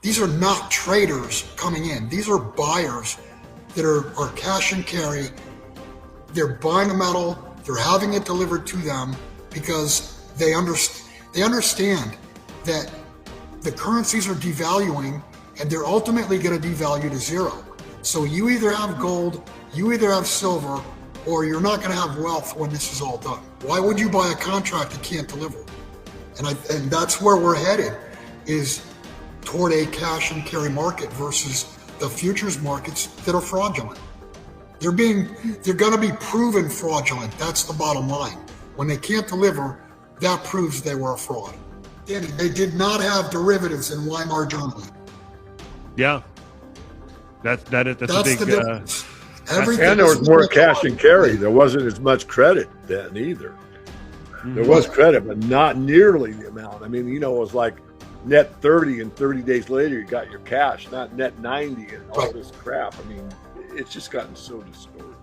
these are not traders coming in. These are buyers that are cash and carry. They're buying the metal, they're having it delivered to them because they understand that the currencies are devaluing and they're ultimately going to devalue to zero. So you either have gold, you either have silver, or you're not going to have wealth when this is all done. Why would you buy a contract that can't deliver? And that's where we're headed, is toward a cash and carry market versus the futures markets that are fraudulent. They're going to be proven fraudulent. That's the bottom line. When they can't deliver, that proves they were a fraud. They did not have derivatives in Weimar Germany. Yeah, that's a big. The difference. And there was more cash and carry. There wasn't as much credit then either. There was credit, but not nearly the amount. I mean, it was like net 30, and 30 days later you got your cash, not net 90 and all this crap. I mean, it's just gotten so distorted.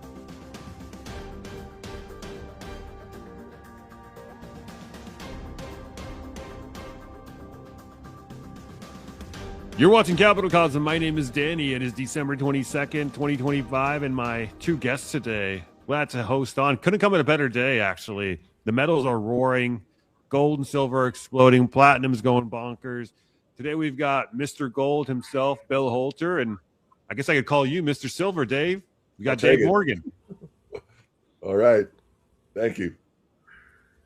You're watching Capital Cause, and my name is Danny. It is December 22nd, 2025, and my two guests today, glad to host on. Couldn't come at a better day, actually. The metals are roaring, gold and silver are exploding, platinum's going bonkers. Today we've got Mr. Gold himself, Bill Holter, and I guess I could call you Mr. Silver, Dave. We got Dave Morgan. All right. Thank you.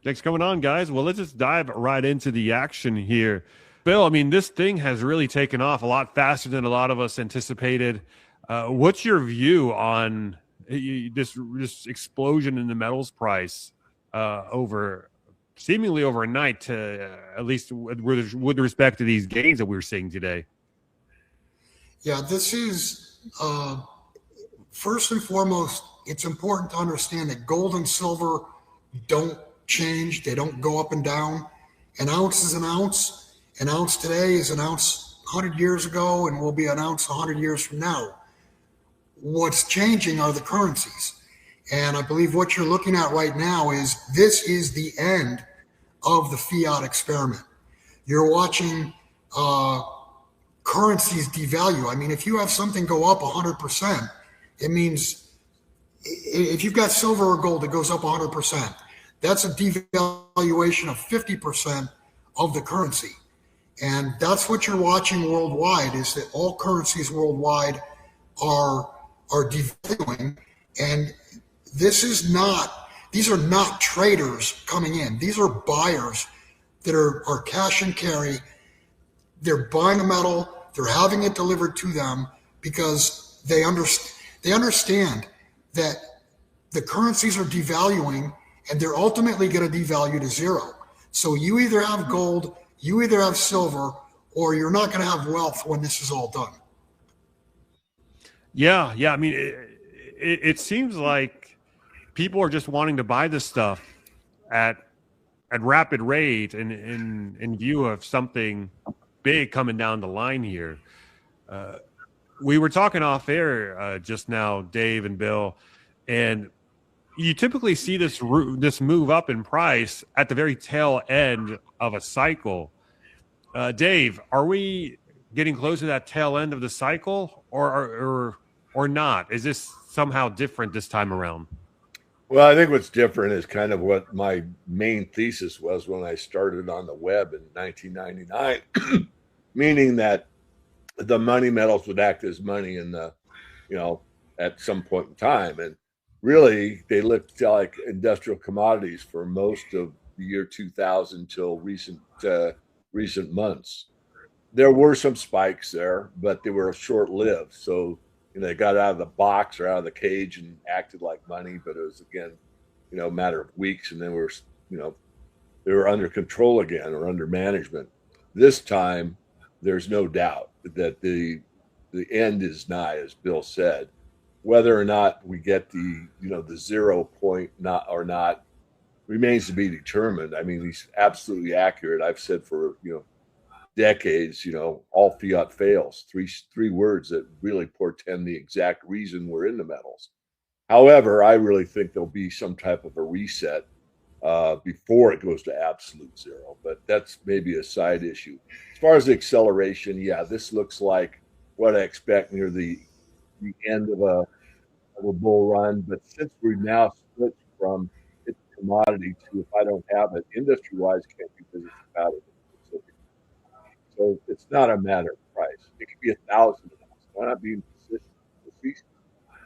Thanks for coming on, guys. Well, let's just dive right into the action here. Bill, I mean, this thing has really taken off a lot faster than a lot of us anticipated. What's your view on this explosion in the metals price seemingly overnight, to at least with respect to these gains that we're seeing today? Yeah, this is first and foremost, it's important to understand that gold and silver don't change. They don't go up and down. An ounce is an ounce. An ounce today is an ounce 100 years ago and will be an ounce 100 years from now. What's changing are the currencies. And I believe what you're looking at right now is this is the end of the fiat experiment. You're watching currencies devalue. I mean, if you have something go up 100%, it means if you've got silver or gold that goes up 100%, that's a devaluation of 50% of the currency. And that's what you're watching worldwide, is that all currencies worldwide are devaluing. And these are not traders coming in. These are buyers that are cash and carry. They're buying the metal, they're having it delivered to them because they understand that the currencies are devaluing and they're ultimately going to devalue to zero. So you either have gold, you either have silver, or you're not going to have wealth when this is all done. Yeah. I mean, it seems like people are just wanting to buy this stuff at rapid rate and in view of something big coming down the line here. We were talking off air just now, Dave and Bill, and you typically see this move up in price at the very tail end of a cycle. Dave, are we getting close to that tail end of the cycle, or not? Is this somehow different this time around? Well, I think what's different is kind of what my main thesis was when I started on the web in 1999, meaning that the money metals would act as money in the, at some point in time. And really, they looked like industrial commodities for most of the year 2000 till recent months. There were some spikes there, but they were short-lived. So, they got out of the box or out of the cage and acted like money, but it was, again, a matter of weeks, and then they were under control again or under management. This time, there's no doubt that the end is nigh, as Bill said. Whether or not we get the 0 point or not remains to be determined. I mean, he's absolutely accurate. I've said for decades, all fiat fails. Three words that really portend the exact reason we're in the metals. However, I really think there'll be some type of a reset before it goes to absolute zero. But that's maybe a side issue. As far as the acceleration, yeah, this looks like what I expect near the end of a bull run. But since we've now switched from it's a commodity to if I don't have it, industry wise can't do business without it. So it's not a matter of price. It could be 1,000 of us. Why not be in position?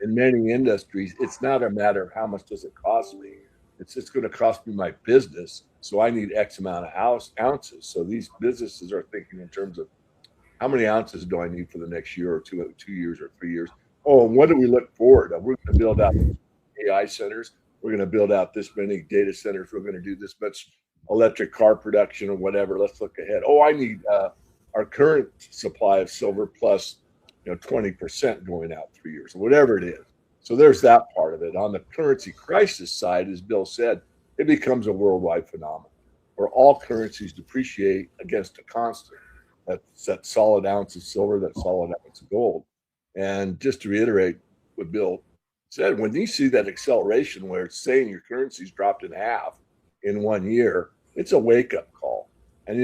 In many industries, it's not a matter of how much does it cost me. It's going to cost me my business. So I need X amount of ounces. So these businesses are thinking in terms of how many ounces do I need for the next year or 2 years or 3 years? Oh, and what do we look forward to? We're going to build out AI centers. We're going to build out this many data centers. We're going to do this much electric car production or whatever. Let's look ahead. Oh, I need our current supply of silver plus 20% going out 3 years or whatever it is. So there's that part of it. On the currency crisis side, as Bill said, it becomes a worldwide phenomenon where all currencies depreciate against a constant. That's that solid ounce of silver, that solid ounce of gold. And just to reiterate what Bill said, when you see that acceleration where it's saying your currency's dropped in half in 1 year, it's a wake-up call. And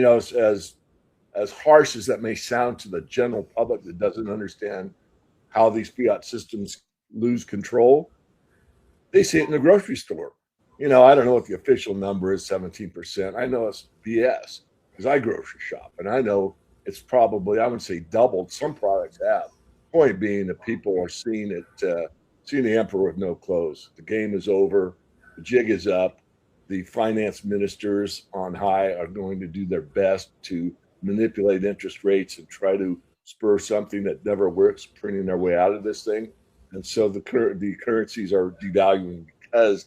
as harsh as that may sound to the general public that doesn't understand how these fiat systems lose control, they see it in the grocery store. I don't know what the official number is, 17%. I know it's BS because I grocery shop, and I know it's probably, I would say, doubled. Some products have. Point being that people are seeing the emperor with no clothes. The game is over. The jig is up. The finance ministers on high are going to do their best to manipulate interest rates and try to spur something that never works, printing their way out of this thing. And so the currencies are devaluing because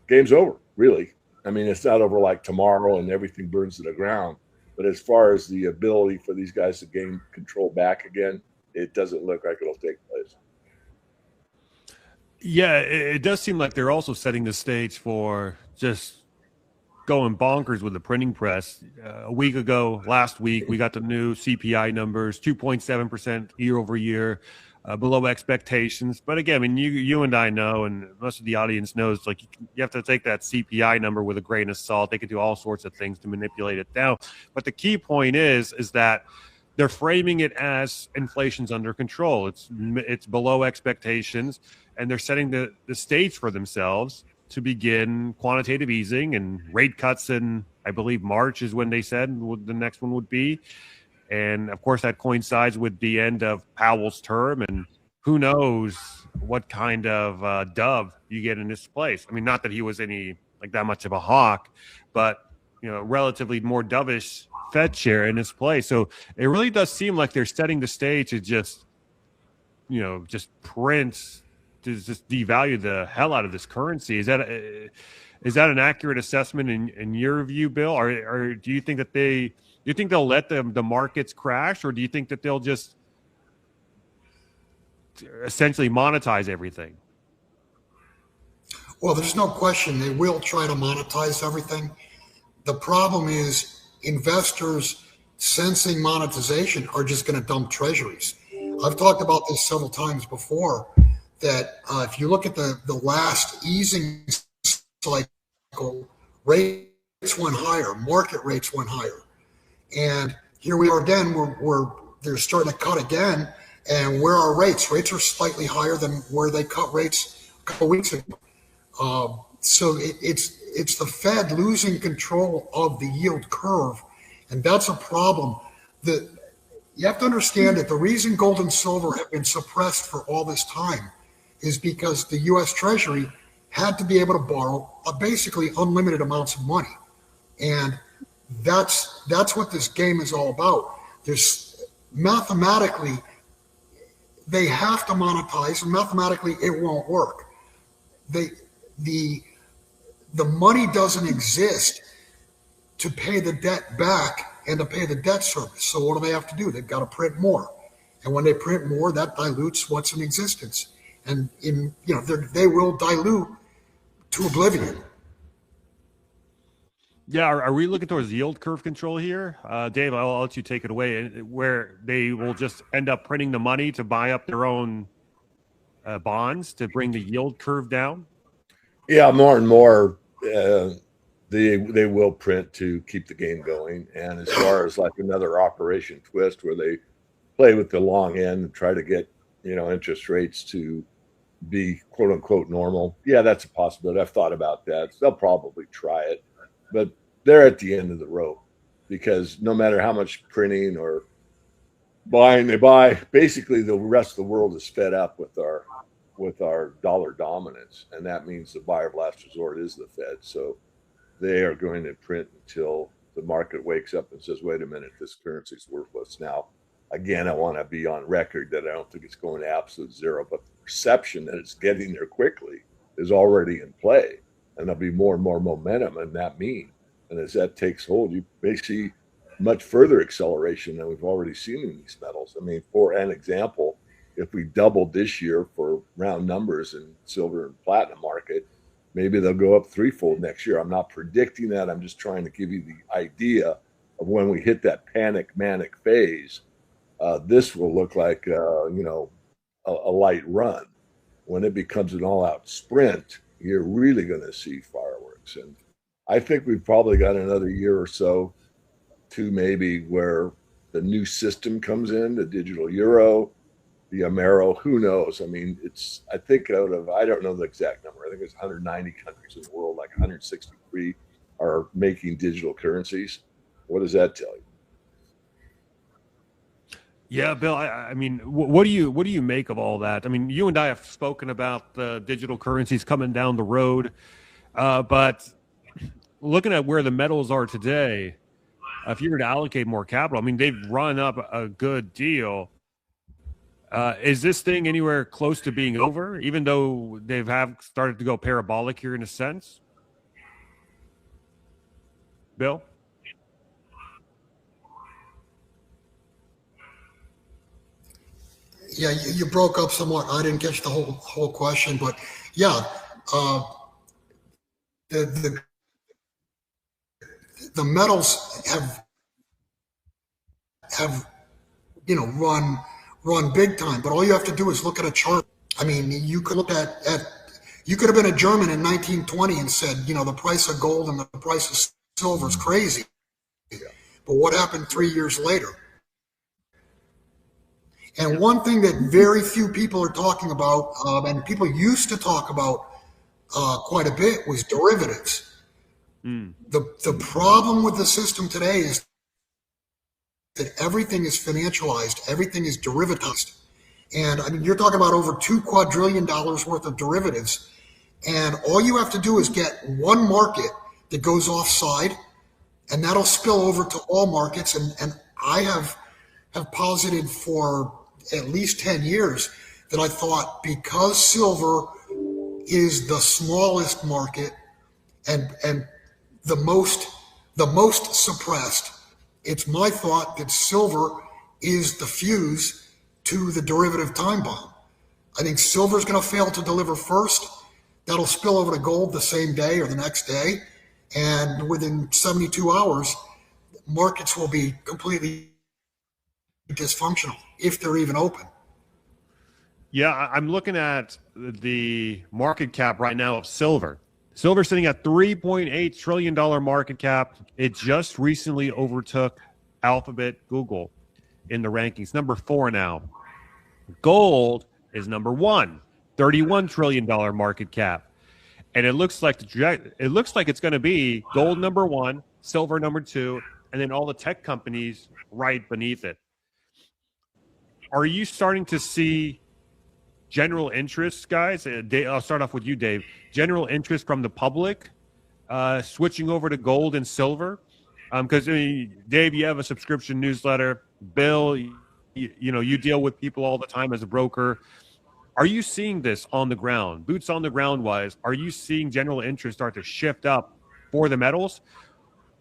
game's over, really. I mean, it's not over like tomorrow and everything burns to the ground. But as far as the ability for these guys to gain control back again, it doesn't look like it'll take place. Yeah, it does seem like they're also setting the stage for just going bonkers with the printing press. A week ago, last week, we got the new CPI numbers, 2.7% year over year, below expectations. But again, I mean, you and I know, and most of the audience knows, like you have to take that CPI number with a grain of salt. They could do all sorts of things to manipulate it down. But the key point is that they're framing it as inflation's under control. It's below expectations, and they're setting the stage for themselves to begin quantitative easing and rate cuts in, I believe, March is when they said the next one would be. And, of course, that coincides with the end of Powell's term, and who knows what kind of dove you get in this place. I mean, not that he was that much of a hawk, but, relatively more dovish Fed chair in his place. So it really does seem like they're setting the stage to just print, to just devalue the hell out of this currency. Is that an accurate assessment in your view, Bill? Or do you think that they'll let the markets crash, or do you think that they'll just essentially monetize everything? Well, there's no question they will try to monetize everything. The problem is investors sensing monetization are just going to dump treasuries. I've talked about this several times before, that if you look at the last easing cycle, rates went higher, market rates went higher. And here we are again, they're starting to cut again. And where are rates? Rates are slightly higher than where they cut rates a couple weeks ago. So it's the Fed losing control of the yield curve, and that's a problem. You have to understand that the reason gold and silver have been suppressed for all this time is because the U.S. Treasury had to be able to borrow basically unlimited amounts of money, and that's what this game is all about. There's mathematically they have to monetize, and mathematically it won't work. The money doesn't exist to pay the debt back and to pay the debt service. So what do they have to do? They've got to print more. And when they print more, that dilutes what's in existence. And they will dilute to oblivion. Yeah, are we looking towards yield curve control here? Dave, I'll let you take it away, where they will just end up printing the money to buy up their own bonds to bring the yield curve down? Yeah, more and more they will print to keep the game going. And as far as like another Operation Twist, where they play with the long end and try to get interest rates to be quote unquote normal, yeah, that's a possibility. I've thought about that. They'll probably try it, but they're at the end of the rope, because no matter how much printing or buying they buy, basically the rest of the world is fed up with our dollar dominance, and that means the buyer of last resort is the Fed. So they are going to print until the market wakes up and says, wait a minute, this currency is worthless. Now, again, I want to be on record that I don't think it's going to absolute zero, but the perception that it's getting there quickly is already in play, and there'll be more and more momentum in that mean. And as that takes hold, you may see much further acceleration than we've already seen in these metals. I mean, for an example, if we doubled this year for round numbers in silver and platinum market, maybe they'll go up threefold next year. I'm not predicting that. I'm just trying to give you the idea of when we hit that panic manic phase. This will look like a light run. When it becomes an all-out sprint, you're really going to see fireworks. And I think we've probably got another year or so to maybe where the new system comes in, the digital euro, the Amero, who knows? I mean, I think I don't know the exact number. I think it's 190 countries in the world, like 163 are making digital currencies. What does that tell you? Yeah, Bill. I mean, what do you make of all that? I mean, you and I have spoken about the digital currencies coming down the road, but looking at where the metals are today, if you were to allocate more capital, I mean, they've run up a good deal. Is this thing anywhere close to being over, even though have started to go parabolic here in a sense? Bill? Yeah, you broke up somewhat. I didn't catch the whole question, but yeah, the the metals have run big time. But all you have to do is look at a chart. I mean, you could look at you could have been a German in 1920 and said, the price of gold and the price of silver is crazy. But what happened 3 years later? And one thing that very few people are talking about, and people used to talk about quite a bit, was derivatives. The problem with the system today is that everything is financialized, everything is derivatized. And I mean, you're talking about over $2 quadrillion worth of derivatives. And all you have to do is get one market that goes offside, and that'll spill over to all markets. And I have posited for at least 10 years that I thought, because silver is the smallest market and the most suppressed, it's my thought that silver is the fuse to the derivative time bomb. I think silver is going to fail to deliver first. That'll spill over to gold the same day or the next day. And within 72 hours, markets will be completely dysfunctional, if they're even open. Yeah, I'm looking at the market cap right now of silver. Silver sitting at $3.8 trillion market cap. It just recently overtook Alphabet, Google in the rankings. Number 4 now. Gold is number 1, $31 trillion market cap. And it looks like it's going to be gold number 1, silver number 2, and then all the tech companies right beneath it. Are you starting to see general interest, guys? I'll start off with you, Dave. General interest from the public switching over to gold and silver? Because Dave, you have a subscription newsletter. Bill, you deal with people all the time as a broker. Are you seeing this on the ground, boots on the ground wise? Are you seeing general interest start to shift up for the metals?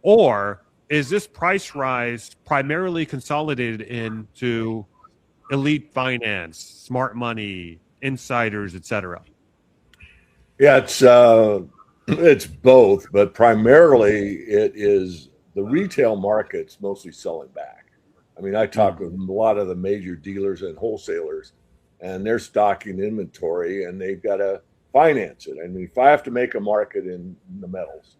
Or is this price rise primarily consolidated into elite finance, smart money, insiders, etc.? Yeah, it's both, but primarily it is the retail market's mostly selling back. I mean, I talk with a lot of the major dealers and wholesalers, and they're stocking inventory, and they've got to finance it. I mean, if I have to make a market in the metals,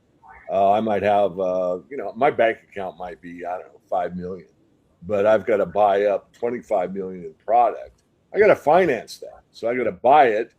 I might have, my bank account might be, I don't know, 5 million, but I've got to buy up 25 million in product. I got to finance that. So I got to buy it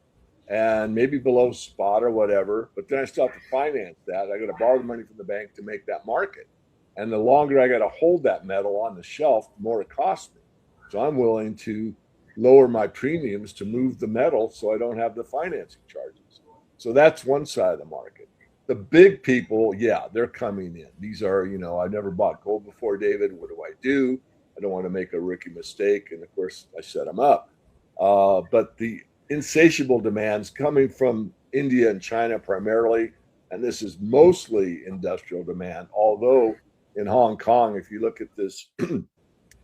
and maybe below spot or whatever, but then I still have to finance that. I got to borrow the money from the bank to make that market. And the longer I got to hold that metal on the shelf, the more it costs me. So I'm willing to lower my premiums to move the metal so I don't have the financing charges. So that's one side of the market. The big people, yeah, they're coming in. These are, I never bought gold before, David. What do I do? I don't want to make a rookie mistake. And of course, I set them up. But the insatiable demands coming from India and China primarily, and this is mostly industrial demand, although in Hong Kong, if you look at this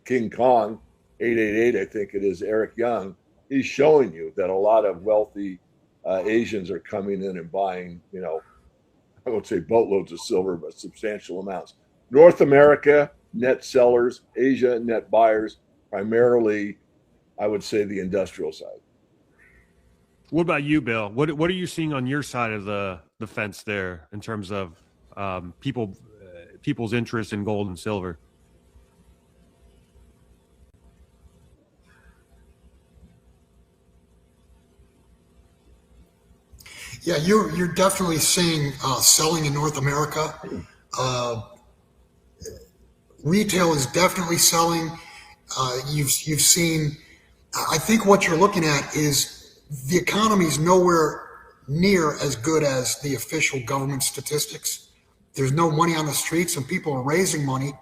King Kong 888, I think it is, Eric Young, he's showing you that a lot of wealthy Asians are coming in and buying, I won't say boatloads of silver, but substantial amounts. North America, net sellers, Asia, net buyers, primarily, I would say the industrial side. What about you, Bill? What are you seeing on your side of the fence there in terms of people's interest in gold and silver? Yeah, you're definitely seeing selling in North America. Uh, Retail is definitely selling. You've seen. I think what you're looking at is the economy is nowhere near as good as the official government statistics. There's no money on the streets, and people are raising money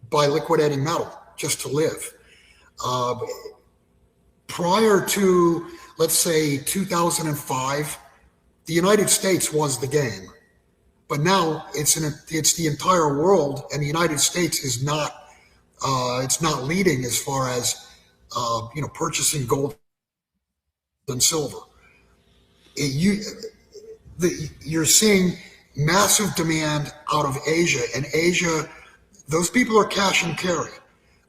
by liquidating metal just to live. Uh, Prior to, let's say, 2005, the United States was the game. But now it's the entire world, and the United States is not it's not leading as far as purchasing gold and silver. You're seeing massive demand out of Asia, and Asia, those people are cash and carry.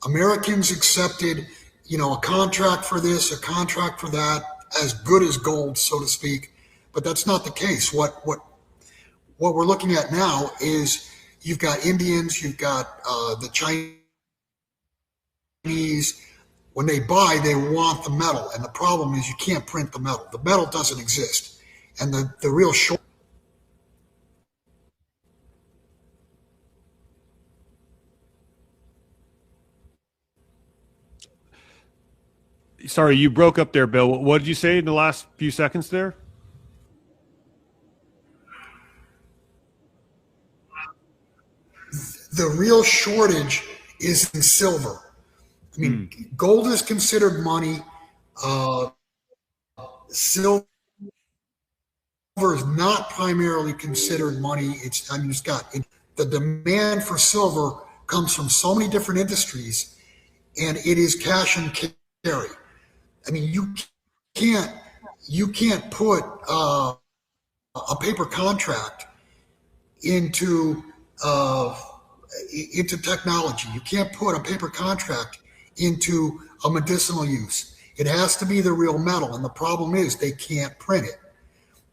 Americans accepted, a contract for this, a contract for that, as good as gold, so to speak. But that's not the case. What we're looking at now is you've got Indians, you've got the Chinese. When they buy, they want the metal, and the problem is you can't print the metal. The metal doesn't exist, and the real short. Sorry, you broke up there, Bill. What did you say in the last few seconds there? The real shortage is in silver. I mean, gold is considered money. Uh, Silver is not primarily considered money. It's got the demand for silver comes from so many different industries, and it is cash and carry. I mean, can't you can't put a paper contract into uh, into technology. You can't put a paper contract into a medicinal use. It has to be the real metal, and the problem is they can't print it.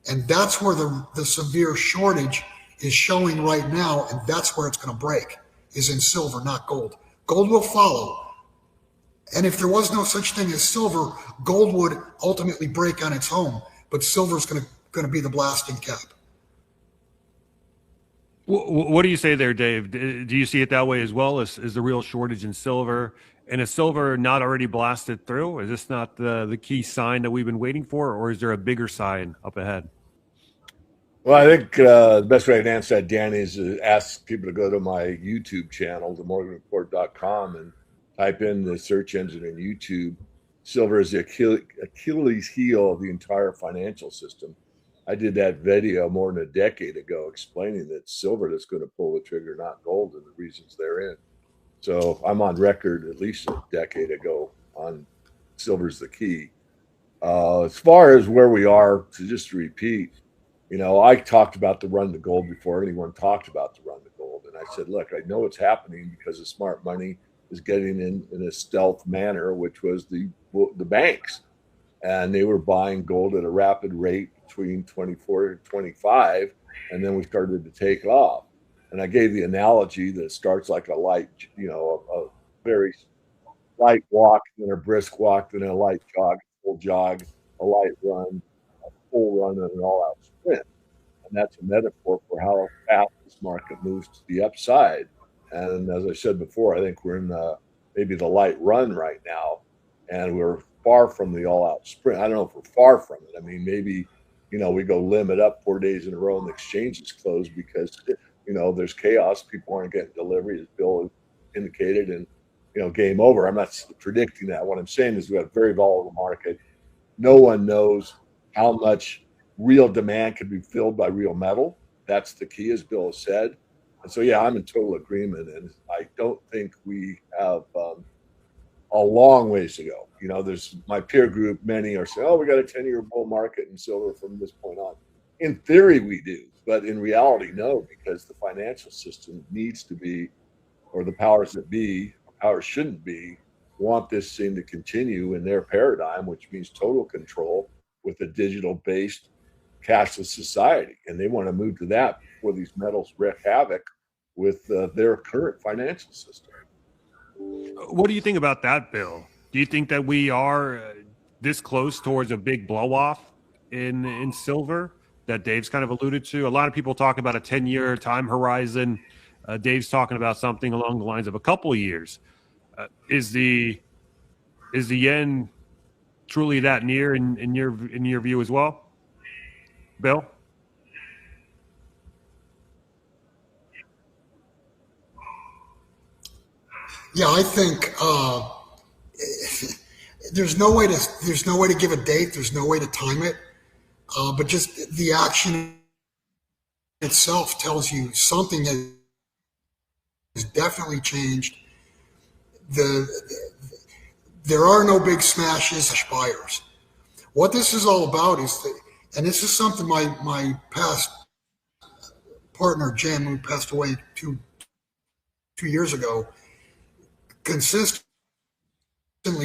And that's where the severe shortage is showing right now, and that's where it's going to break, is in silver, not gold. Gold will follow. And if there was no such thing as silver, gold would ultimately break on its own, but silver is going to be the blasting cap. What do you say there, Dave? Do you see it that way as well? Is the real shortage in silver? And is silver not already blasted through? Is this not the key sign that we've been waiting for, or is there a bigger sign up ahead? Well, I think the best way I can answer that, Danny, is to ask people to go to my YouTube channel, themorganreport.com, and type in the search engine in YouTube. Silver is the Achilles heel of the entire financial system. I did that video more than a decade ago explaining that silver that's going to pull the trigger, not gold, and the reasons therein. So I'm on record at least a decade ago on silver's the key. As far as where we are, just to repeat, I talked about the run to gold before anyone talked about the run to gold. And I said, look, I know it's happening because the smart money is getting in a stealth manner, which was the banks. And they were buying gold at a rapid rate between 24 and 25. and then we started to take off. And I gave the analogy that it starts like a light, a very light walk, then a brisk walk, then a light jog, full jog, a light run, a full run, and an all-out sprint. And that's a metaphor for how fast this market moves to the upside. And as I said before, I think we're in maybe the light run right now, and we're far from the all-out sprint. I don't know if we're far from it. I mean, maybe we go limit up 4 days in a row and the exchange is closed because there's chaos. People aren't getting delivery, as Bill indicated, and game over. I'm not predicting that. What I'm saying is we have a very volatile market. No one knows how much real demand can be filled by real metal. That's the key, as Bill has said. And so, yeah, I'm in total agreement. And I don't think we have a long ways to go. There's my peer group. Many are saying, oh, we got a 10-year bull market in silver from this point on. In theory, we do. But in reality, no, because the financial system needs to be, or the powers that be, powers shouldn't be, want this thing to continue in their paradigm, which means total control with a digital-based cashless society. And they want to move to that before these metals wreak havoc with their current financial system. What do you think about that, Bill? Do you think that we are this close towards a big blow-off in silver that Dave's kind of alluded to? A lot of people talk about a 10-year time horizon. Dave's talking about something along the lines of a couple of years. Is the end truly that near in your view as well, Bill? Yeah, I think there's no way to give a date. There's no way to time it. But just the action itself tells you something has definitely changed. There are no big smashes, buyers. What this is all about is that, and this is something my past partner Jim, who passed away two years ago, consistently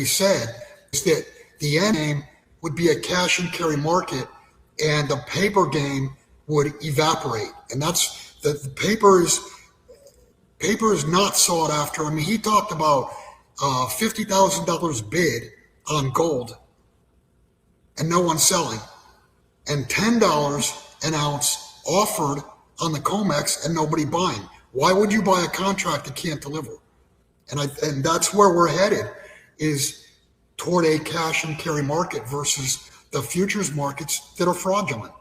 said, is that the end game would be a cash and carry market, and the paper game would evaporate. And that's the paper is not sought after. I mean, he talked about $50,000 bid on gold and no one selling, and $10 an ounce offered on the COMEX and nobody buying. Why would you buy a contract that can't deliver? And that's where we're headed, is toward a cash and carry market versus the futures markets that are fraudulent.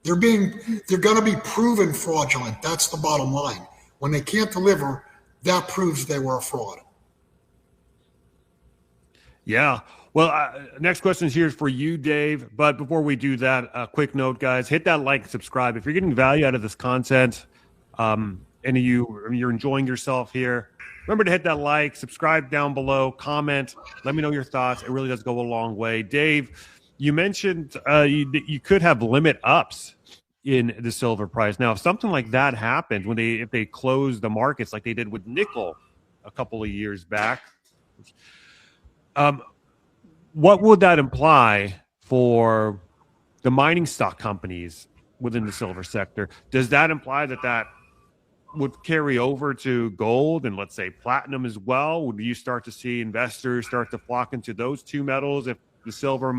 They're going to be proven fraudulent. That's the bottom line. When they can't deliver, that proves they were a fraud. Yeah. Well, next question is here for you, Dave. But before we do that, a quick note, guys, hit that like and subscribe. If you're getting value out of this content, and you're enjoying yourself here, remember to hit that like, subscribe down below, comment, let me know your thoughts. It really does go a long way. Dave, you mentioned you could have limit ups in the silver price. Now, if something like that happens, if they close the markets like they did with nickel a couple of years back, what would that imply for the mining stock companies within the silver sector? Does that imply that would carry over to gold and, let's say, platinum as well? Would you start to see investors start to flock into those two metals if the silver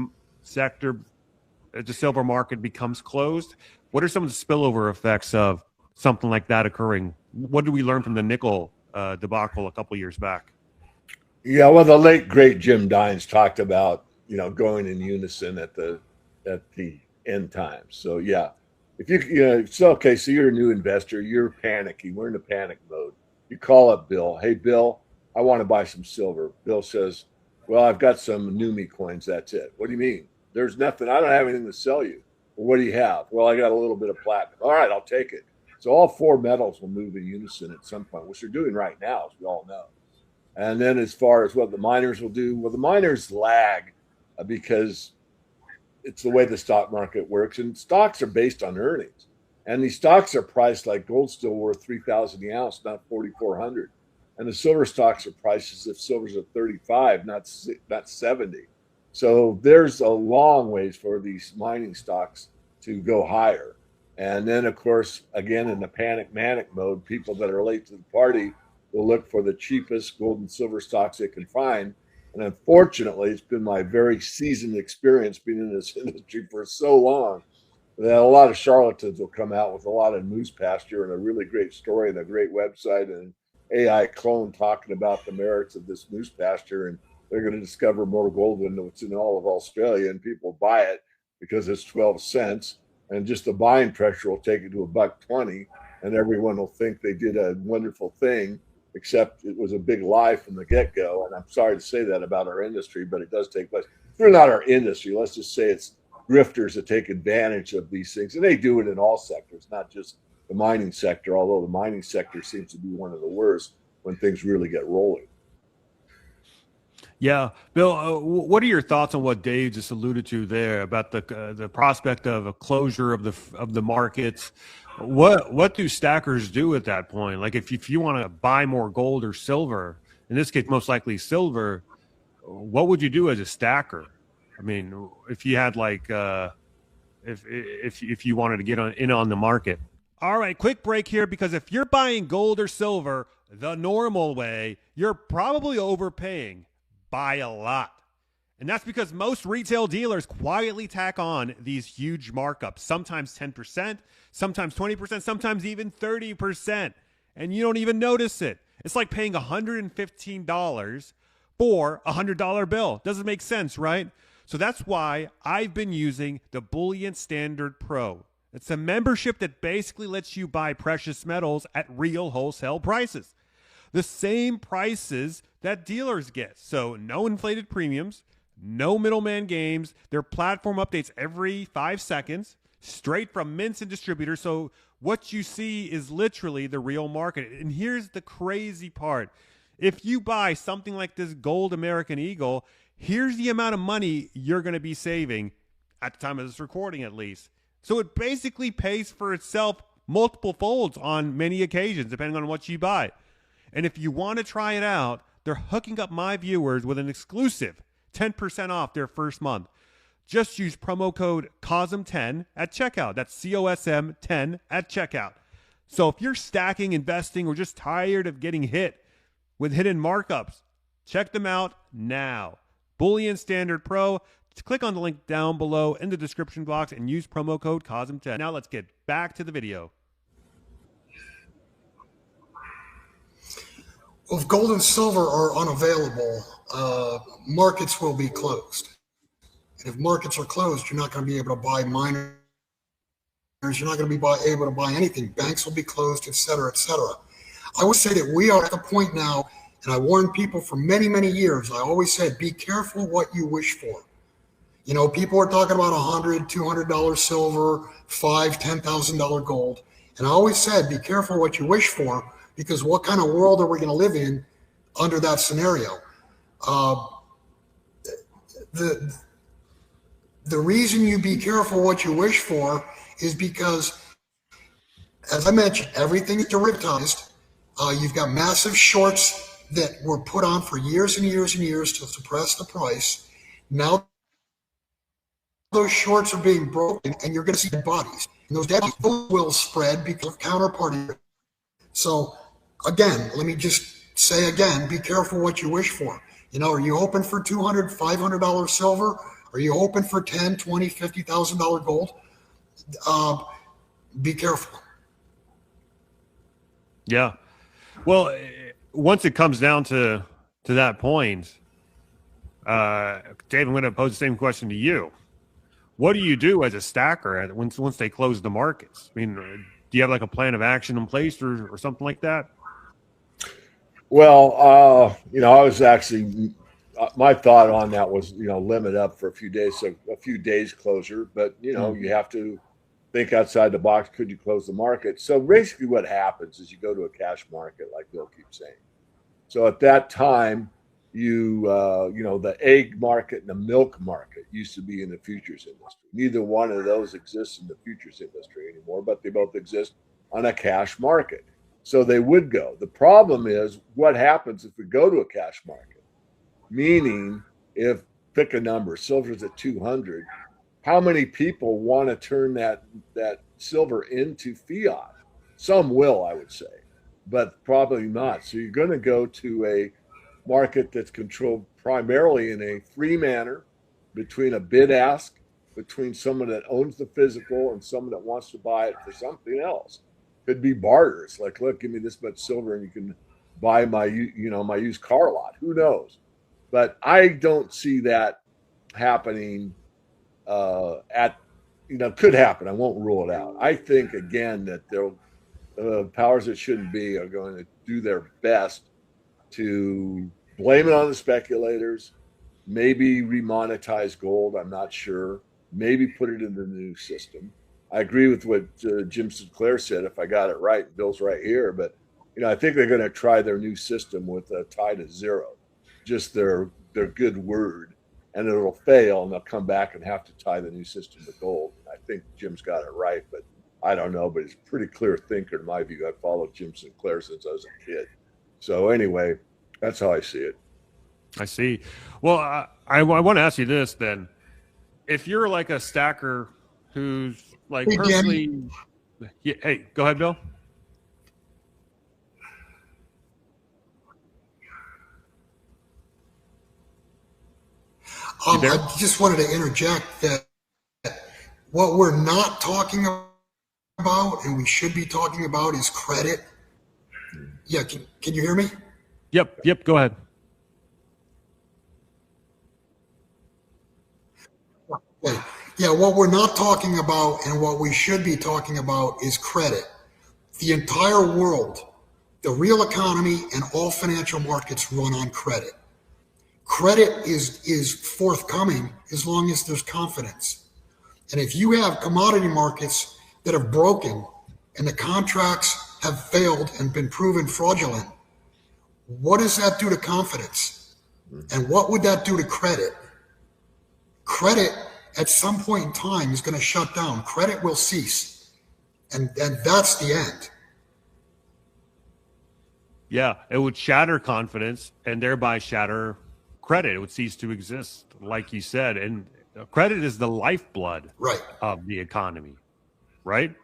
market becomes closed? What are some of the spillover effects of something like that occurring? What did we learn from the nickel debacle a couple years back? Yeah, well, the late great Jim Dines talked about going in unison at the end times. So yeah, if so you're a new investor, you're panicking. We're in a panic mode. You call up Bill. Hey, Bill, I want to buy some silver. Bill says, well, I've got some Numi coins. That's it. What do you mean? There's nothing. I don't have anything to sell you. Well, what do you have? Well, I got a little bit of platinum. All right, I'll take it. So all four metals will move in unison at some point, which they're doing right now, as we all know. And then as far as what the miners will do, well, the miners lag because it's the way the stock market works. And stocks are based on earnings. And these stocks are priced like gold's still worth $3,000 the ounce, not $4,400. And the silver stocks are priced as if silver's at 35, not 70. So there's a long ways for these mining stocks to go higher. And then, of course, again, in the panic manic mode, people that are late to the party will look for the cheapest gold and silver stocks they can find. And unfortunately, it's been my very seasoned experience being in this industry for so long that a lot of charlatans will come out with a lot of news pasture and a really great story and a great website and AI clone talking about the merits of this news pasture. And they're going to discover more gold than what's in all of Australia. And people buy it because it's 12 cents. And just the buying pressure will take it to $1.20. And everyone will think they did a wonderful thing, except it was a big lie from the get go. And I'm sorry to say that about our industry, but it does take place. We're not our industry. Let's just say it's grifters that take advantage of these things. And they do it in all sectors, not just the mining sector, although the mining sector seems to be one of the worst when things really get rolling. Yeah, Bill, what are your thoughts on what Dave just alluded to there about the prospect of a closure of the markets? What do stackers do at that point? Like if you want to buy more gold or silver, in this case most likely silver, what would you do as a stacker? I mean, if you had like if you wanted to get in on the market. All right, quick break here, because if you're buying gold or silver the normal way, you're probably overpaying by a lot. And that's because most retail dealers quietly tack on these huge markups, sometimes 10%, sometimes 20%, sometimes even 30%. And you don't even notice it. It's like paying $115 for a $100 bill. Doesn't make sense, right? So that's why I've been using the Bullion Standard Pro. It's a membership that basically lets you buy precious metals at real wholesale prices. The same prices that dealers get. So no inflated premiums, no middleman games. Their platform updates every 5 seconds, straight from mints and distributors. So what you see is literally the real market. And here's the crazy part. If you buy something like this gold American Eagle, here's the amount of money you're going to be saving at the time of this recording, at least. So it basically pays for itself multiple folds on many occasions, depending on what you buy. And if you want to try it out, they're hooking up my viewers with an exclusive 10% off their first month. Just use promo code COSM10 at checkout. That's COSM 10 at checkout. So if you're stacking, investing, or just tired of getting hit with hidden markups, check them out now. Bullion Standard Pro. Click on the link down below in the description box and use promo code COSM10. Now let's get back to the video. Well, if gold and silver are unavailable, markets will be closed. And if markets are closed, you're not going to be able to buy miners. You're not going to be able to buy anything. Banks will be closed, et cetera, et cetera. I would say that we are at the point now, and I warned people for many, many years. I always said, be careful what you wish for. You know, people are talking about $100, $200 silver, $5,000, $10,000 gold. And I always said, be careful what you wish for, because what kind of world are we going to live in under that scenario? The reason you be careful what you wish for is because, as I mentioned, everything is derivatized. You've got massive shorts that were put on for years and years and years to suppress the price. Now those shorts are being broken, and you're going to see dead bodies. And those dead bodies will spread because of counterparty. So again, let me just say again, be careful what you wish for. You know, are you hoping for $200, $500 silver? Are you hoping for $10,000, $20,000, $50,000 gold? Be careful. Yeah. Well, once it comes down to that point, Dave, I'm going to pose the same question to you. What do you do as a stacker once they close the markets? I mean, do you have like a plan of action in place or something like that? Well, I was actually, my thought on that was, limit up for a few days, so a few days closure. But, you have to think outside the box. Could you close the market? So basically what happens is you go to a cash market, like Bill keeps saying. So at that time, the egg market and the milk market used to be in the futures industry. Neither one of those exists in the futures industry anymore, but they both exist on a cash market. So they would go. The problem is what happens if we go to a cash market? Meaning, if pick a number, silver's at 200, how many people want to turn that silver into fiat. Some will, I would say, but probably not. So you're going to go to a market that's controlled primarily in a free manner between a bid ask, between someone that owns the physical and someone that wants to buy it for something else. Could be barters, like, look, give me this much silver and you can buy my my used car lot. Who knows? But I don't see that happening. At could happen. I won't rule it out. I think again that they'll powers that shouldn't be are going to do their best to blame it on the speculators, maybe remonetize gold. I'm not sure. Maybe put it in the new system. I agree with what Jim Sinclair said, if I got it right. Bill's right here, but I think they're going to try their new system with a tie to zero, just their good word, and it'll fail, and they'll come back and have to tie the new system to gold. I think Jim's got it right, but I don't know. But he's a pretty clear thinker in my view. I followed Jim Sinclair since I was a kid. So anyway, that's how I see it. I see. Well, I want to ask you this then. If you're like a stacker who's like personally, hey, go ahead, Bill. I just wanted to interject that what we're not talking about and we should be talking about is credit. Yeah, can you hear me? Yep, go ahead. Okay. Yeah, what we're not talking about and what we should be talking about is credit. The entire world, the real economy and all financial markets run on credit. Credit is forthcoming as long as there's confidence. And if you have commodity markets that have broken and the contracts have failed and been proven fraudulent, what does that do to confidence? And what would that do to credit? Credit at some point in time is going to shut down. Credit will cease. And that's the end. Yeah, it would shatter confidence and thereby shatter credit. It would cease to exist, like you said. And credit is the lifeblood of the economy, right?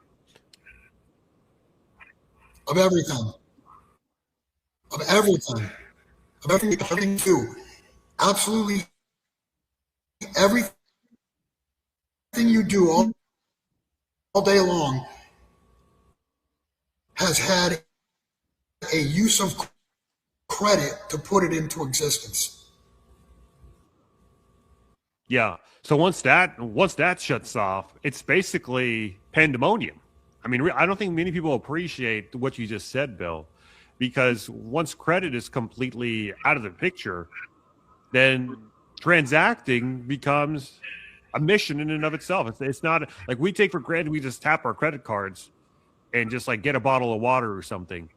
Of everything. Of everything. Of everything you do. Absolutely everything you do all day long has had a use of credit to put it into existence. Yeah. So once that shuts off, it's basically pandemonium. I mean, I don't think many people appreciate what you just said, Bill, because once credit is completely out of the picture, then transacting becomes a mission in and of itself. It's not like we take for granted we just tap our credit cards and just like get a bottle of water or something.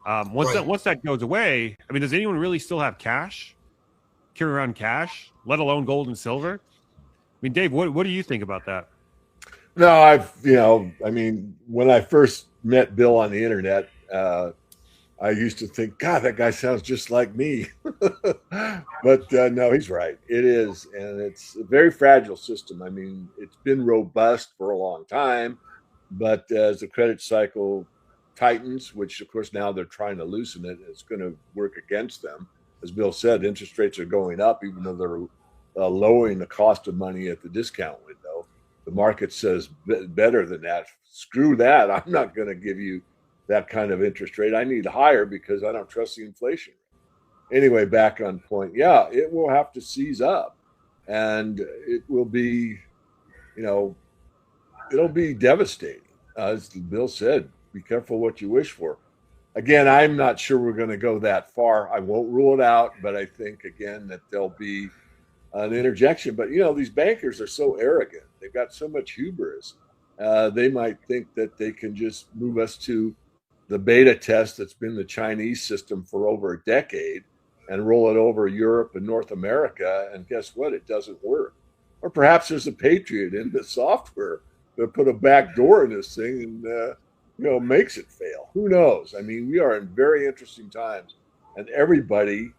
Once that goes away, I mean, does anyone really still have cash? Carry around cash, let alone gold and silver? I mean, Dave, what do you think about that? No, I mean, when I first met Bill on the internet, I used to think, God, that guy sounds just like me. But no, he's right. It is. And it's a very fragile system. I mean, it's been robust for a long time. But as the credit cycle tightens, which of course now they're trying to loosen it, it's going to work against them. As Bill said, interest rates are going up, even though they're lowering the cost of money at the discount window. The market says better than that. Screw that. I'm not going to give you that kind of interest rate. I need higher because I don't trust the inflation rate. Anyway, back on point. Yeah, it will have to seize up, and it will be, it'll be devastating. As Bill said, be careful what you wish for. Again, I'm not sure we're going to go that far. I won't rule it out, but I think, again, that there'll be an interjection. But, these bankers are so arrogant. They've got so much hubris. They might think that they can just move us to the beta test that's been the Chinese system for over a decade and roll it over Europe and North America. And guess what? It doesn't work. Or perhaps there's a patriot in the software that put a back door in this thing and, makes it fail. Who knows? I mean, we are in very interesting times, and everybody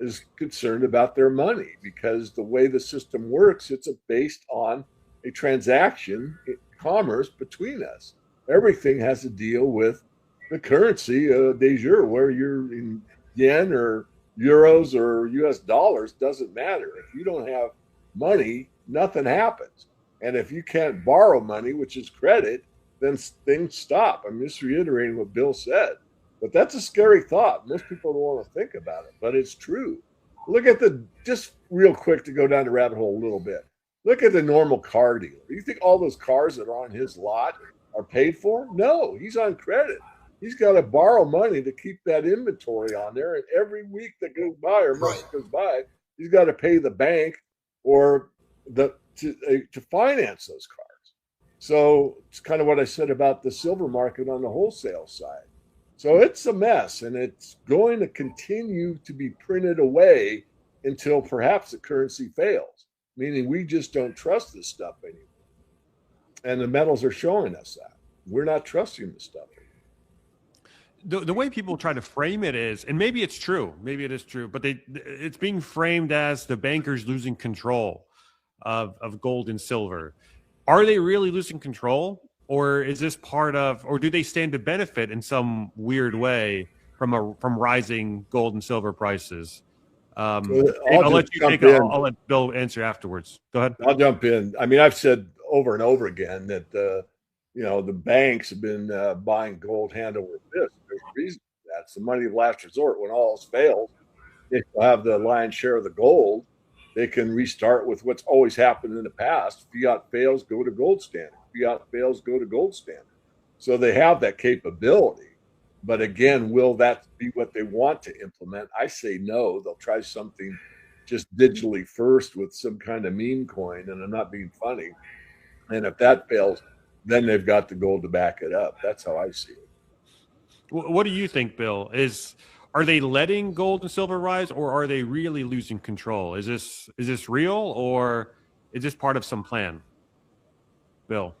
is concerned about their money because the way the system works, it's based on a transaction commerce between us. Everything has to deal with the currency de jure, where you're in yen or euros or US dollars, doesn't matter. If you don't have money, nothing happens. And if you can't borrow money, which is credit, then things stop. I'm just reiterating what Bill said. But that's a scary thought. Most people don't want to think about it, but it's true. Look at just real quick to go down the rabbit hole a little bit. Look at the normal car dealer. You think all those cars that are on his lot are paid for? No, he's on credit. He's got to borrow money to keep that inventory on there. And every week that goes by or month that goes by, he's got to pay the bank or to finance those cars. So it's kind of what I said about the silver market on the wholesale side. So it's a mess, and it's going to continue to be printed away until perhaps the currency fails, meaning we just don't trust this stuff anymore. And the metals are showing us that. We're not trusting this stuff anymore. The way people try to frame it is, and maybe it's true, maybe it is true, but it's being framed as the bankers losing control of gold and silver. Are they really losing control? Or is this part of, or do they stand to benefit in some weird way from rising gold and silver prices? I'll let you take it. I'll let Bill answer afterwards. Go ahead. I'll jump in. I mean, I've said over and over again that the banks have been buying gold hand over fist. There's a reason for that. It's the money of last resort. When all else fails, if you have the lion's share of the gold, they can restart with what's always happened in the past. Fiat fails, go to gold standard. Fiat fails, go to gold standard. So they have that capability. But again, will that be what they want to implement? I say no. They'll try something just digitally first with some kind of meme coin, and I'm not being funny. And if that fails, then they've got the gold to back it up. That's how I see it. What do you think, Bill? Are they letting gold and silver rise, or are they really losing control? Is this real, or is this part of some plan? Bill?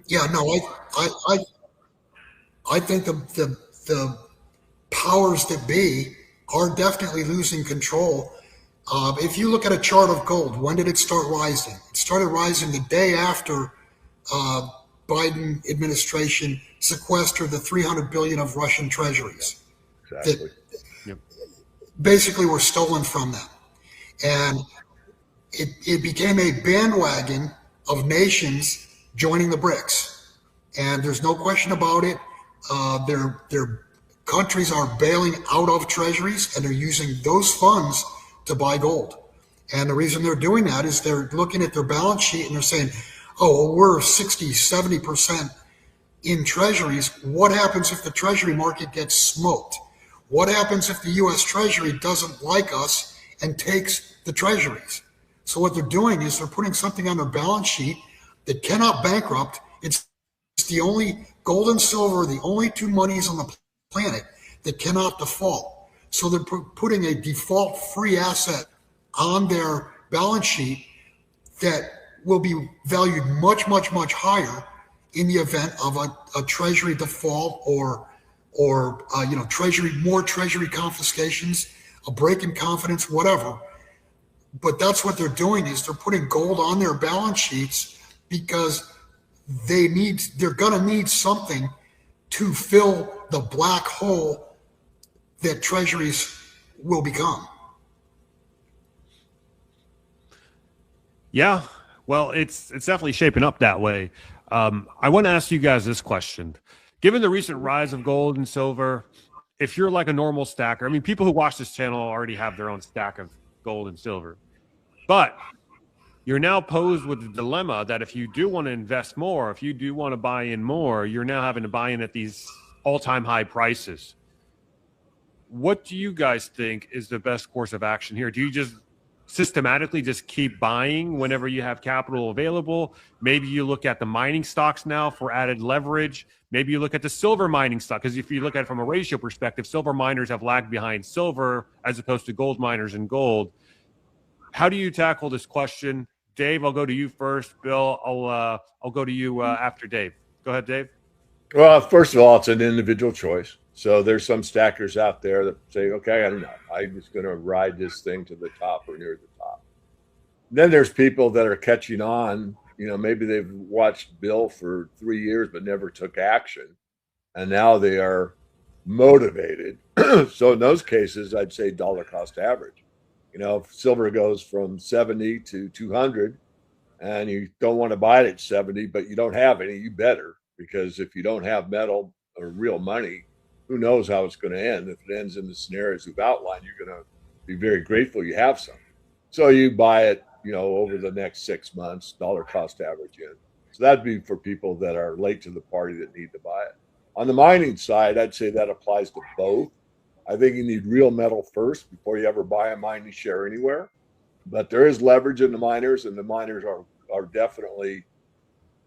Yeah, no, I think the powers that be are definitely losing control. If you look at a chart of gold, when did it start rising? It started rising the day after Biden administration sequestered the $300 billion of Russian treasuries Exactly. that basically were stolen from them. And it became a bandwagon of nations joining the BRICS. And there's no question about it. Their countries are bailing out of treasuries, and they're using those funds to buy gold. And the reason they're doing that is they're looking at their balance sheet and they're saying, oh, well, we're 60, 70% in treasuries. What happens if the treasury market gets smoked? What happens if the U.S. Treasury doesn't like us and takes the treasuries? So what they're doing is they're putting something on their balance sheet that cannot bankrupt. It's the only gold and silver, the only two monies on the planet that cannot default. So they're putting a default free asset on their balance sheet that will be valued much, much, much higher in the event of a treasury default or treasury confiscations, a break in confidence, whatever. But that's what they're doing, is they're putting gold on their balance sheets because they're going to need something to fill the black hole that treasuries will become. Yeah, well, it's definitely shaping up that way. I want to ask you guys this question. Given the recent rise of gold and silver, if you're like a normal stacker, I mean, people who watch this channel already have their own stack of gold and silver, but you're now posed with the dilemma that if you do want to invest more, if you do want to buy in more, you're now having to buy in at these all-time high prices. What do you guys think is the best course of action here? Do you just systematically just keep buying whenever you have capital available? Maybe you look at the mining stocks now for added leverage. Maybe you look at the silver mining stock, because if you look at it from a ratio perspective, silver miners have lagged behind silver as opposed to gold miners in gold. How do you tackle this question? Dave, I'll go to you first. Bill, I'll go to you after Dave. Go ahead, Dave. Well, first of all, it's an individual choice. So there's some stackers out there that say, okay, I don't know, I'm just going to ride this thing to the top or near the top. Then there's people that are catching on. Maybe they've watched Bill for 3 years but never took action, and now they are motivated. So in those cases, I'd say dollar cost average. If silver goes from 70 to 200 and you don't want to buy it at 70, but you don't have any, you better, because if you don't have metal or real money, who knows how it's going to end. If it ends in the scenarios we've outlined, you're going to be very grateful you have some. So you buy it, over the next 6 months, dollar cost average in. So that'd be for people that are late to the party that need to buy it. On the mining side, I'd say that applies to both. I think you need real metal first before you ever buy a mining share anywhere. But there is leverage in the miners, and the miners are definitely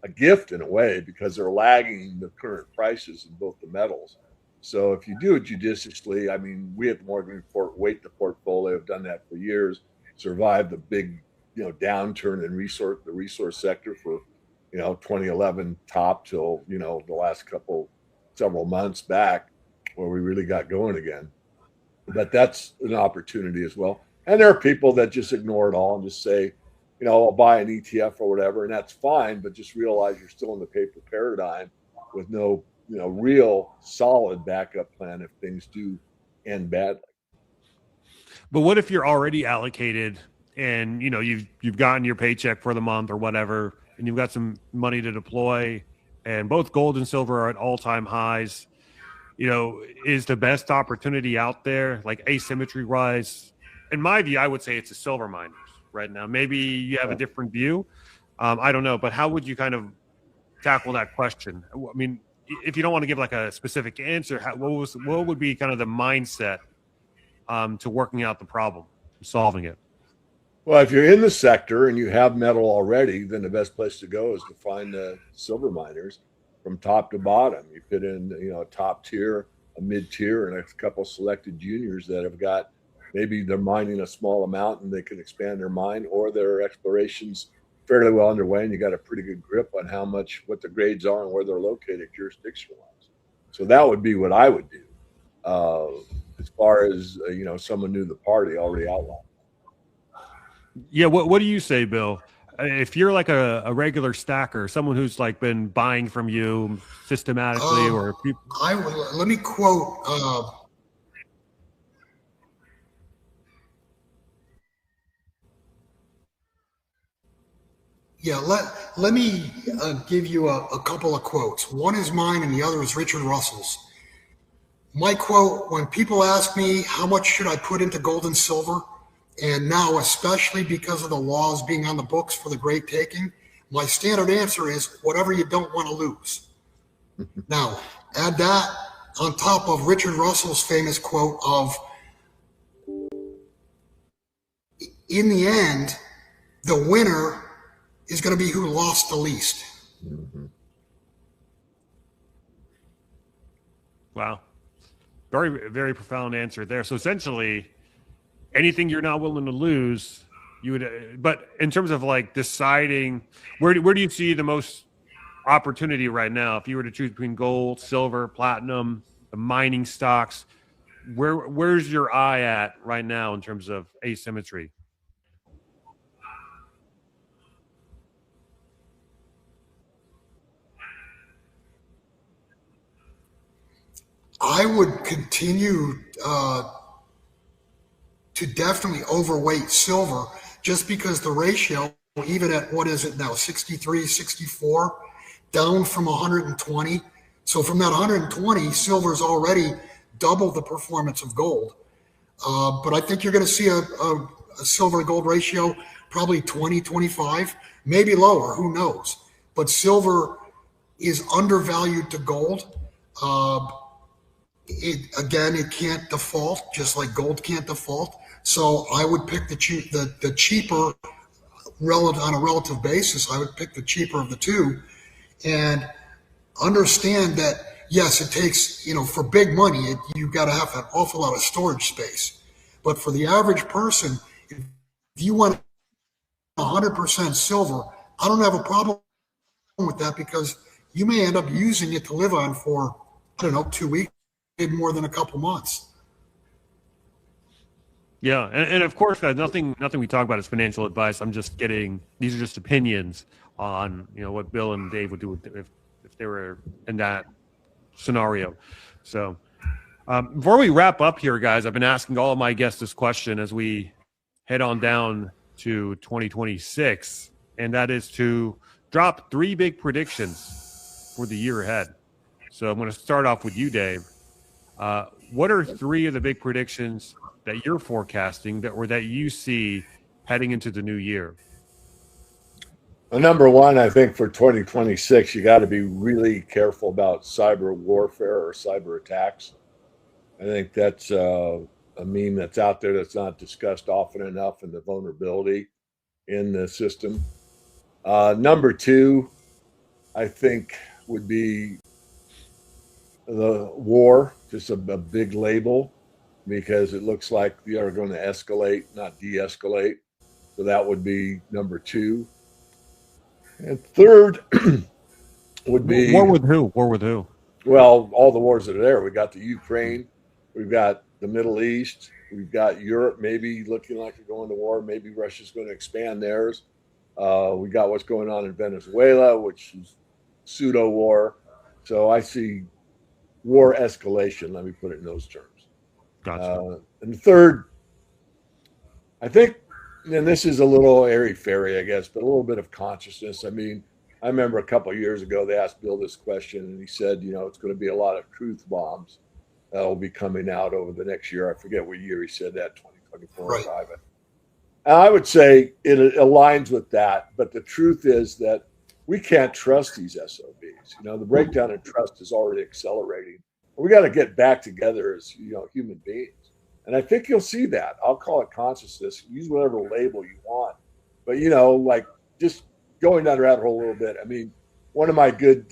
a gift in a way, because they're lagging the current prices in both the metals. So if you do it judiciously, we at the Morgan Report weight the portfolio, have done that for years, survived the big, downturn in the resource sector for, 2011 top till, the last several months back, where we really got going again. But that's an opportunity as well. And there are people that just ignore it all and just say, I'll buy an ETF or whatever, and that's fine, but just realize you're still in the paper paradigm with no, real solid backup plan if things do end badly. But what if you're already allocated and you've gotten your paycheck for the month or whatever, and you've got some money to deploy, and both gold and silver are at all-time highs? Is the best opportunity out there, like asymmetry wise? In my view, I would say it's the silver miners right now. Maybe you have a different view. I don't know, but how would you kind of tackle that question? If you don't want to give like a specific answer, what would be kind of the mindset to working out the problem, solving it? Well, if you're in the sector and you have metal already, then the best place to go is to find the silver miners from top to bottom. You fit in, a top tier, a mid tier, and a couple selected juniors that have got, maybe they're mining a small amount and they can expand their mine, or their exploration's fairly well underway and you got a pretty good grip on what the grades are and where they're located jurisdiction-wise. So that would be what I would do. As far as, someone new to the party, already outlined. Yeah. What do you say, Bill? If you're like a regular stacker, someone who's like been buying from you systematically, or people... let me quote. Let me give you a couple of quotes. One is mine, and the other is Richard Russell's. My quote: when people ask me how much should I put into gold and silver, and now especially because of the laws being on the books for the great taking, my standard answer is whatever you don't want to lose. Now, add that on top of Richard Russell's famous quote of, in the end, the winner is going to be who lost the least. Mm-hmm. Wow. Very, very profound answer there. So essentially, anything you're not willing to lose, you would. But in terms of like deciding, where do you see the most opportunity right now? If you were to choose between gold, silver, platinum, the mining stocks, where's your eye at right now in terms of asymmetry? I would continue to definitely overweight silver, just because the ratio, even at, what is it now, 63, 64, down from 120. So from that 120, silver's already double the performance of gold. But I think you're going to see a silver to gold ratio probably 20, 25, maybe lower, who knows. But silver is undervalued to gold. It can't default, just like gold can't default. So I would pick the cheaper, on a relative basis. I would pick the cheaper of the two, and understand that yes, it takes, for big money, you've got to have an awful lot of storage space. But for the average person, if you want 100% silver, I don't have a problem with that, because you may end up using it to live on for, 2 weeks, more than a couple months. Yeah, and of course, guys, nothing we talk about is financial advice. I'm just getting these are just opinions on what Bill and Dave would do if they were in that scenario. So before we wrap up here, guys, I've been asking all of my guests this question as we head on down to 2026, and that is to drop 3 big predictions for the year ahead. So I'm going to start off with you, Dave. What are 3 of the big predictions that you're forecasting that you see heading into the new year? Well, number one, I think for 2026, you got to be really careful about cyber warfare or cyber attacks. I think that's a meme that's out there that's not discussed often enough, and the vulnerability in the system. Number two, I think, would be the war, just a big label, because it looks like we are going to escalate, not de escalate. So that would be number two. And third would be, War with who? War with who? well, all the wars that are there. We got the Ukraine, we've got the Middle East, we've got Europe maybe looking like they're going to war. Maybe Russia's going to expand theirs. We got what's going on in Venezuela, which is pseudo war. So I see war escalation. Let me put it in those terms. Gotcha. And third, I think, and this is a little airy fairy, I guess, but a little bit of consciousness. I mean, I remember a couple of years ago they asked Bill this question, and he said, it's going to be a lot of truth bombs that will be coming out over the next year. I forget what year he said that, 2024 or Right. 5. And I would say it aligns with that, but the truth is that we can't trust these SOBs. The breakdown in trust is already accelerating. We got to get back together as human beings. And I think you'll see that. I'll call it consciousness. Use whatever label you want. But, like just going down the rabbit hole a little bit. I mean, one of my good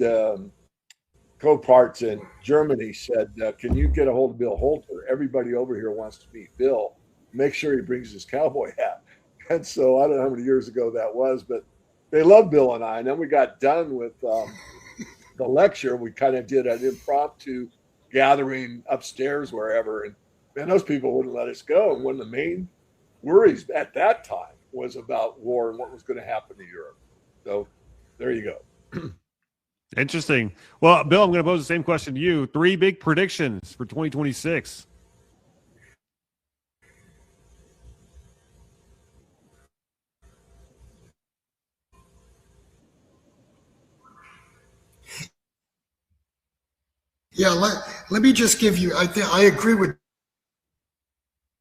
co-parts in Germany said, can you get a hold of Bill Holter? Everybody over here wants to meet Bill. Make sure he brings his cowboy hat. And so I don't know how many years ago that was, but they loved Bill and I. And then we got done with the lecture. We kind of did an impromptu gathering upstairs wherever. And man, those people wouldn't let us go. And one of the main worries at that time was about war and what was going to happen to Europe. So there you go. Interesting. Well, Bill, I'm going to pose the same question to you. 3 big predictions for 2026. Yeah, let me just give you, I agree with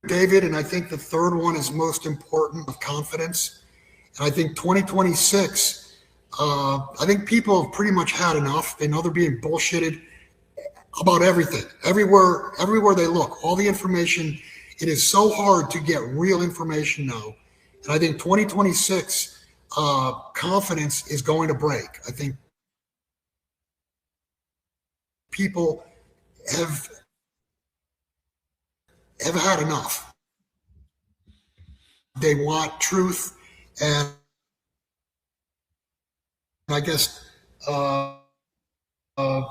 David, and I think the third one is most important, of confidence. And I think 2026, I think people have pretty much had enough. They know they're being bullshitted about everything, everywhere they look, all the information. It is so hard to get real information now. And I think 2026, confidence is going to break. I think people have had enough. They want truth, and I guess, and Uh-oh.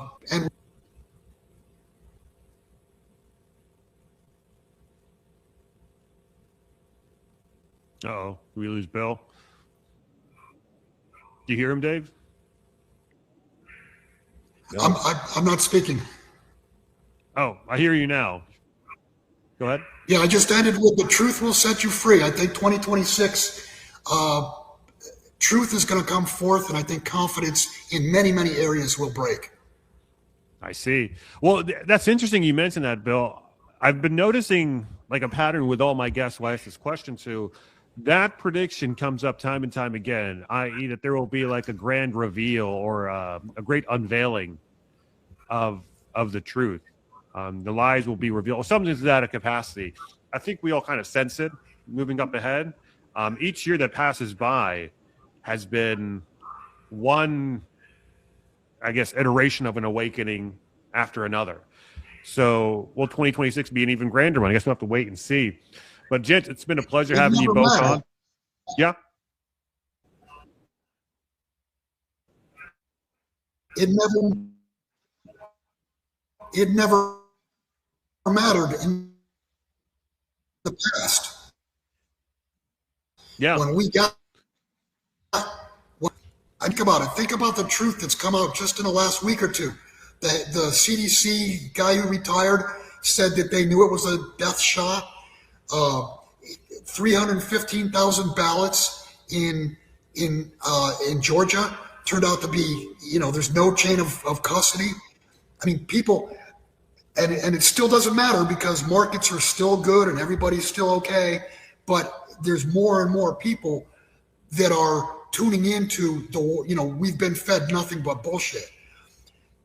Did we lose Bill? Do you hear him, Dave? No. I'm not speaking. Oh, I hear you now. Go ahead. Yeah, I just ended with the truth will set you free. I think 2026, truth is going to come forth, and I think confidence in many, many areas will break. I see. Well, that's interesting you mentioned that, Bill. I've been noticing like a pattern with all my guests who I ask this question to. That prediction comes up time and time again, i.e., that there will be like a grand reveal or a great unveiling of the truth. The lies will be revealed. Something to that capacity. I think we all kind of sense it moving up ahead. Each year that passes by has been one, I guess, iteration of an awakening after another. So will 2026 be an even grander one? I guess we'll have to wait and see. But, gents, it's been a pleasure It having you never both mattered. on. Yeah. It never mattered. And the past. Yeah. When we got, think about it. Think about the truth that's come out just in the last week or two. The CDC guy who retired said that they knew it was a death shot. 315,000 ballots in Georgia turned out to be, there's no chain of custody. I mean, people, and it still doesn't matter because markets are still good and everybody's still okay. But there's more and more people that are tuning into we've been fed nothing but bullshit.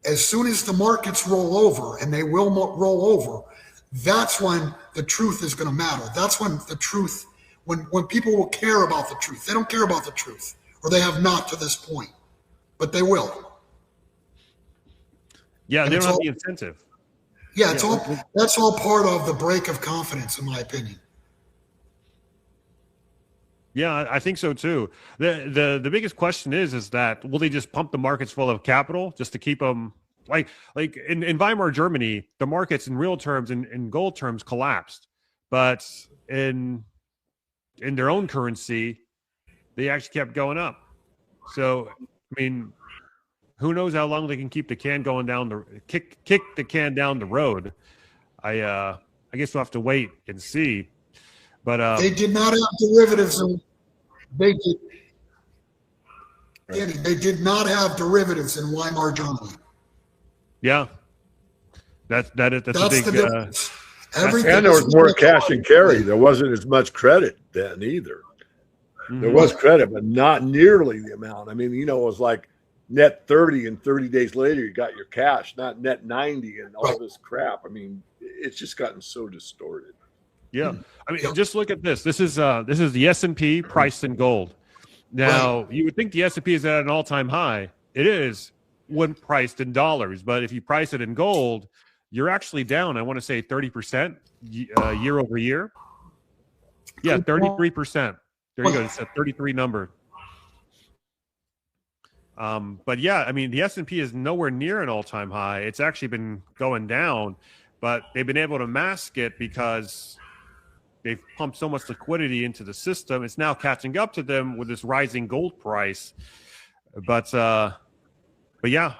As soon as the markets roll over, and they will roll over, that's when the truth is going to matter. That's when the truth, when people will care about the truth. They don't care about the truth, or they have not to this point, but they will. Yeah, And they don't have the incentive. Yeah, that's all part of the break of confidence, in my opinion. Yeah, I think so too. The biggest question is that will they just pump the markets full of capital just to keep them like in Weimar Germany, the markets in real terms in gold terms collapsed, but in their own currency, they actually kept going up. So I mean, who knows how long they can keep the can going down the kick the can down the road. I guess we'll have to wait and see. But they did not have derivatives. They did not have derivatives in Weimar Germany. Yeah, that's a big. The difference. And there was more cash and carry. There wasn't as much credit then either. Mm-hmm. There was credit, but not nearly the amount. I mean, it was like net 30, and 30 days later you got your cash, not net 90 and all this crap. I mean, it's just gotten so distorted. Yeah, I mean, just look at this. This is the S&P priced in gold. Now, you would think the S&P is at an all-time high. It is when priced in dollars, but if you price it in gold, you're actually down. I want to say 30% year over year. Yeah, 33%. There you go. It's a 33 number. But yeah, I mean, the S&P is nowhere near an all-time high. It's actually been going down, but they've been able to mask it because they've pumped so much liquidity into the system. It's now catching up to them with this rising gold price. But yeah.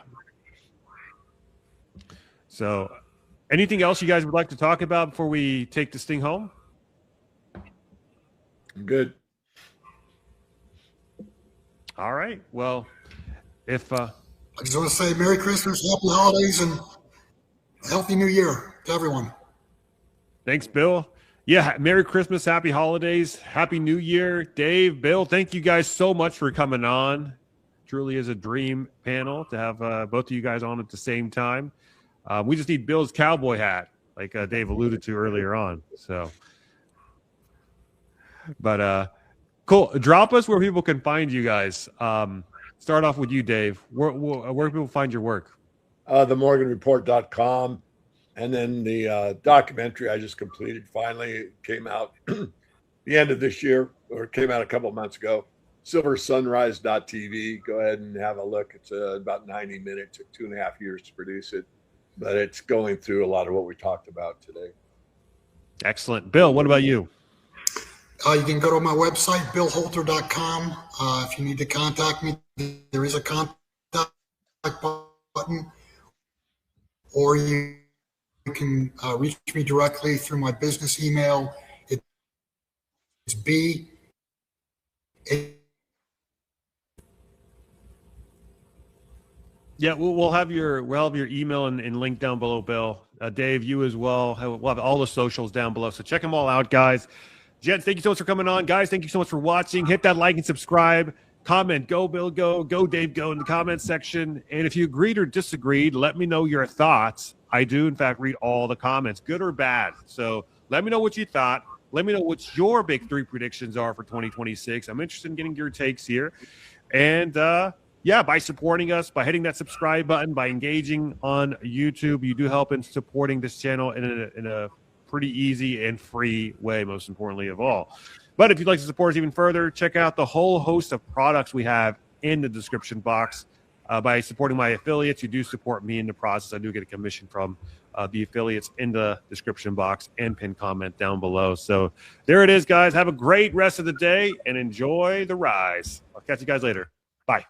So anything else you guys would like to talk about before we take this thing home? Good. All right. Well, if I just want to say Merry Christmas, Happy Holidays, and a Healthy New Year to everyone. Thanks, Bill. Yeah, Merry Christmas, Happy Holidays, Happy New Year. Dave, Bill, thank you guys so much for coming on. Truly is a dream panel to have both of you guys on at the same time. We just need Bill's cowboy hat, like Dave alluded to earlier on. So, but cool. Drop us where people can find you guys. Start off with you, Dave. Where can people find your work? TheMorganReport.com. And then the documentary I just completed finally came out the end of this year, or it came out a couple of months ago. SilverSunrise.tv. Go ahead and have a look. It's about 90 minutes. It took 2.5 years to produce it, but it's going through a lot of what we talked about today. Excellent. Bill, what about you? You can go to my website, billholter.com. If you need to contact me, there is a contact button, or you can reach me directly through my business email. It's B. Yeah, we'll have your email and link down below, Bill. Dave, you as well. We'll have all the socials down below. So check them all out, guys. Gents, thank you so much for coming on. Guys, thank you so much for watching. Hit that like and subscribe. Comment, go Bill, go Dave, go in the comment section. And if you agreed or disagreed, let me know your thoughts. I do, in fact, read all the comments, good or bad. So let me know what you thought. Let me know what your big 3 predictions are for 2026. I'm interested in getting your takes here. And yeah, by supporting us, by hitting that subscribe button, by engaging on YouTube, you do help in supporting this channel in a pretty easy and free way, most importantly of all. But if you'd like to support us even further, check out the whole host of products we have in the description box. by supporting my affiliates. You do support me in the process. I do get a commission from the affiliates in the description box and pin comment down below. So there it is, guys. Have a great rest of the day and enjoy the rise. I'll catch you guys later. Bye.